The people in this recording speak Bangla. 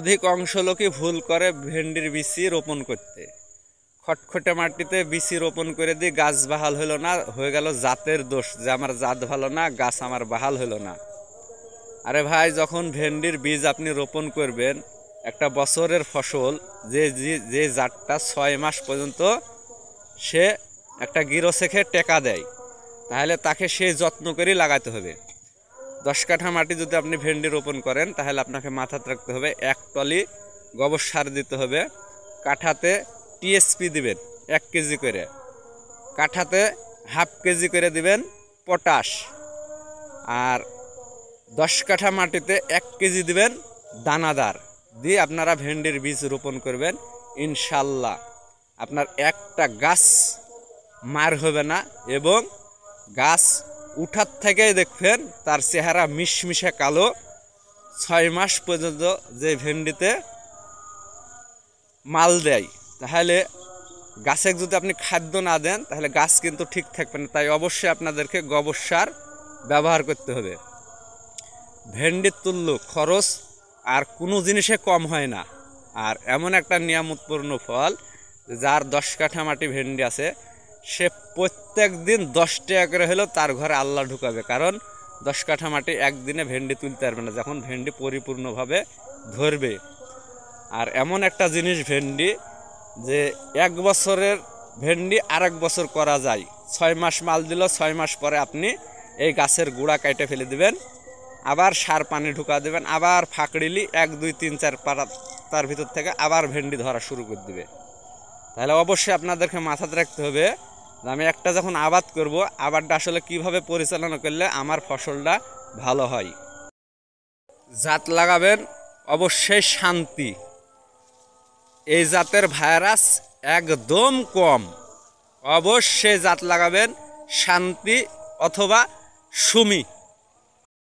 অধিক অংশ লোকই ভুল করে ভেন্ডির বীজ রোপণ করতে। খটখটে মাটিতে বীজ রোপণ করে দিয়ে গাছ বাহাল হলো না, হয়ে গেল জাতের দোষ, যে আমার জাত ভালো না, গাছ আমার বাহাল হলো না। আরে ভাই, যখন ভেন্ডির বীজ আপনি রোপণ করবেন, একটা বছরের ফসল, যে যে জাতটা 6 মাস পর্যন্ত সে একটা গিরো শেখে টেকা দেয়, তাহলে তাকে সেই যত্ন করেই লাগাতে হবে। 10 কাঠা মাটি যদি আপনি ভেন্ডি রোপণ করেন, তাহলে আপনাকে মাথায় রাখতে হবে 1 টলি গোবর সার দিতে হবে। কাঠাতে টিএসপি দিবেন 1 কেজি করে, কাঠাতে হাফ কেজি করে দিবেন পটাশ। আর 10 কাঠা মাটিতে 1 কেজি দিবেন দানাদার দিয়ে আপনারা ভেন্ডির বীজ রোপণ করবেন। ইনশাল্লাহ আপনার একটা গাছ মার হবে না, এবং গাছ উঠার থেকেই দেখবেন তার চেহারা মিশমিশে কালো। 6 মাস পর্যন্ত যে ভেন্ডিতে মাল দেয়, তাহলে গাছে যদি আপনি খাদ্য না দেন, তাহলে গাছ কিন্তু ঠিক থাকবে না। তাই অবশ্যই আপনাদেরকে গোবর সার ব্যবহার করতে হবে। ভেন্ডির তুল্য খরচ আর কোনো জিনিসে কম হয় না। আর এমন একটা নিয়ামতপূর্ণ ফল, যার 10 কাঠা মাটি ভেন্ডি আছে, সে প্রত্যেক দিন 10 টাকা করে হলেও তার ঘরে আল্লাহ ঢুকাবে। কারণ 10 কাঠা মাটি একদিনে ভেন্ডি তুলতে পারবে না, যখন ভেন্ডি পরিপূর্ণভাবে ধরবে। আর এমন একটা জিনিস ভেন্ডি, যে 1 বছরের ভেন্ডি আরেক বছর করা যায়। 6 মাস মাল দিল, 6 মাস পরে আপনি এই গাছের গুঁড়া কেটে ফেলে দিবেন, আবার সার পানি ঢুকা দেবেন, আবার ফাঁকড়িলি 1 2 3 4 পাতা তার ভিতর থেকে আবার ভেন্ডি ধরা শুরু করে দিবে। তাহলে অবশ্যই আপনাদেরকে মাথায় রাখতে হবে যে আমি একটা যখন আবাদ করব, আবাদটা আসলে কিভাবে পরিচালনা করলে আমার ফসলটা ভালো হয়। জাত লাগাবেন অবশ্যই শান্তি, এই জাতের ভাইরাস একদম কম। অবশ্যই জাত লাগাবেন শান্তি অথবা সুমি।